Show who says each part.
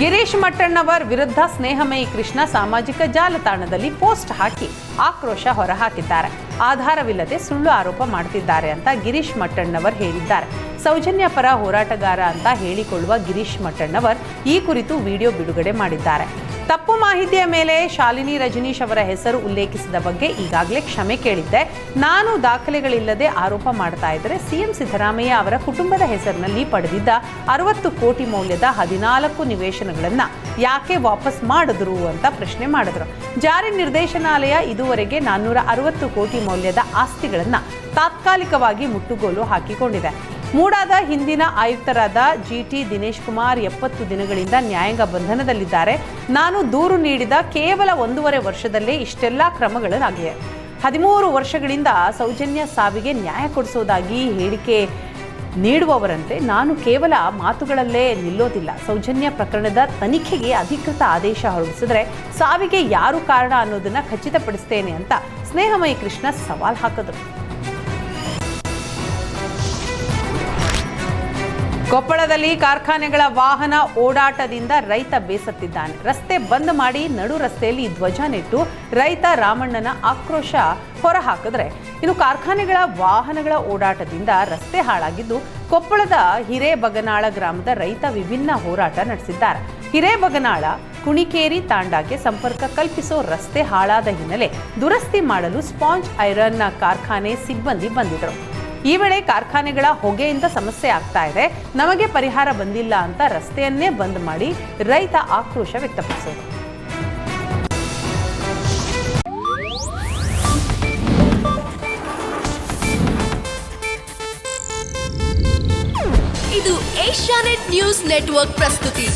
Speaker 1: ಗಿರೀಶ್ ಮಟ್ಟಣ್ಣವರ್ ವಿರುದ್ಧ ಸ್ನೇಹಮಯಿ ಕೃಷ್ಣ ಸಾಮಾಜಿಕ ಜಾಲತಾಣದಲ್ಲಿ ಪೋಸ್ಟ್ ಹಾಕಿ ಆಕ್ರೋಶ ಹೊರಹಾಕಿದ್ದಾರೆ. ಆಧಾರವಿಲ್ಲದೆ ಸುಳ್ಳು ಆರೋಪ ಮಾಡುತ್ತಿದ್ದಾರೆ ಅಂತ ಗಿರೀಶ್ ಮಟ್ಟಣ್ಣವರ್ ಹೇಳಿದ್ದಾರೆ. ಸೌಜನ್ಯ ಪರ ಹೋರಾಟಗಾರ ಅಂತ ಹೇಳಿಕೊಳ್ಳುವ ಗಿರೀಶ್ ಮಟ್ಟಣ್ಣವರ್ ಈ ಕುರಿತು ವಿಡಿಯೋ ಬಿಡುಗಡೆ ಮಾಡಿದ್ದಾರೆ. ತಪ್ಪು ಮಾಹಿತಿಯ ಮೇಲೆ ಶಾಲಿನಿ ರಜನೀಶ್ ಅವರ ಹೆಸರು ಉಲ್ಲೇಖಿಸಿದ ಬಗ್ಗೆ ಈಗಾಗಲೇ ಕ್ಷಮೆ ಕೇಳಿದ್ದೆ. ನಾನು ದಾಖಲೆಗಳಿಲ್ಲದೆ ಆರೋಪ ಮಾಡ್ತಾ ಇದ್ದರೆ ಸಿಎಂ ಸಿದ್ದರಾಮಯ್ಯ ಅವರ ಕುಟುಂಬದ ಹೆಸರಿನಲ್ಲಿ ಪಡೆದಿದ್ದ 60 ಕೋಟಿ ಮೌಲ್ಯದ 14 ನಿವೇಶನಗಳನ್ನು ಯಾಕೆ ವಾಪಸ್ ಮಾಡಿದ್ರು ಅಂತ ಪ್ರಶ್ನೆ ಮಾಡಿದ್ರು. ಜಾರಿ ನಿರ್ದೇಶನಾಲಯ ಇದುವರೆಗೆ 460 ಕೋಟಿ ಮೌಲ್ಯದ ಆಸ್ತಿಗಳನ್ನು ತಾತ್ಕಾಲಿಕವಾಗಿ ಮುಟ್ಟುಗೋಲು ಹಾಕಿಕೊಂಡಿದೆ. ಮೂಡಾದ ಹಿಂದಿನ ಆಯುಕ್ತರಾದ ಜಿಟಿ ದಿನೇಶ್ ಕುಮಾರ್ 70 ದಿನಗಳಿಂದ ನ್ಯಾಯಾಂಗ ಬಂಧನದಲ್ಲಿದ್ದಾರೆ. ನಾನು ದೂರು ನೀಡಿದ ಕೇವಲ 1.5 ವರ್ಷದಲ್ಲೇ ಇಷ್ಟೆಲ್ಲ ಕ್ರಮಗಳಾಗಿವೆ. 13 ವರ್ಷಗಳಿಂದ ಸೌಜನ್ಯ ಸಾವಿಗೆ ನ್ಯಾಯ ಕೊಡಿಸೋದಾಗಿ ಹೇಳಿಕೆ ನೀಡುವವರಂತೆ ನಾನು ಕೇವಲ ಮಾತುಗಳಲ್ಲೇ ನಿಲ್ಲೋದಿಲ್ಲ. ಸೌಜನ್ಯ ಪ್ರಕರಣದ ತನಿಖೆಗೆ ಅಧಿಕೃತ ಆದೇಶ ಹೊರಡಿಸಿದ್ರೆ ಸಾವಿಗೆ ಯಾರು ಕಾರಣ ಅನ್ನೋದನ್ನ ಖಚಿತಪಡಿಸ್ತೇನೆ ಅಂತ ಸ್ನೇಹಮಯಿ ಕೃಷ್ಣ ಸವಾಲ್ ಹಾಕಿದ್ರು. ಕೊಪ್ಪಳದಲ್ಲಿ ಕಾರ್ಖಾನೆಗಳ ವಾಹನ ಓಡಾಟದಿಂದ ರೈತ ಬೇಸತ್ತಿದ್ದಾನೆ. ರಸ್ತೆ ಬಂದ್ ಮಾಡಿ ನಡು ರಸ್ತೆಯಲ್ಲಿ ಧ್ವಜ ನೆಟ್ಟು ರೈತ ರಾಮಣ್ಣನ ಆಕ್ರೋಶ ಹೊರಹಾಕಿದ್ರೆ, ಇನ್ನು ಕಾರ್ಖಾನೆಗಳ ವಾಹನಗಳ ಓಡಾಟದಿಂದ ರಸ್ತೆ ಹಾಳಾಗಿದ್ದು ಕೊಪ್ಪಳದ ಹಿರೇಬಗನಾಳ ಗ್ರಾಮದ ರೈತ ವಿಭಿನ್ನ ಹೋರಾಟ ನಡೆಸಿದ್ದಾರೆ. ಹಿರೇಬಗನಾಳ ಕುಣಿಕೇರಿ ತಾಂಡಾಗೆ ಸಂಪರ್ಕ ಕಲ್ಪಿಸೋ ರಸ್ತೆ ಹಾಳಾದ ಹಿನ್ನೆಲೆ ದುರಸ್ತಿ ಮಾಡಲು ಸ್ಪಾಂಜ್ ಐರನ್ ಕಾರ್ಖಾನೆ ಸಿಬ್ಬಂದಿ ಬಂದಿದ್ದರು. ಈ ವೇಳೆ ಕಾರ್ಖಾನೆಗಳ ಹೊಗೆಯಿಂದ ಸಮಸ್ಯೆ ಆಗ್ತಾ ಇದೆ, ನಮಗೆ ಪರಿಹಾರ ಬಂದಿಲ್ಲ ಅಂತ ರಸ್ತೆಯನ್ನೇ ಬಂದ್ ಮಾಡಿ ರೈತ ಆಕ್ರೋಶ ವ್ಯಕ್ತಪಡಿಸಿದರು.
Speaker 2: ಇದು ಏಷ್ಯಾನೆಟ್ ನ್ಯೂಸ್ ನೆಟ್ವರ್ಕ್ ಪ್ರಸ್ತುತಿ.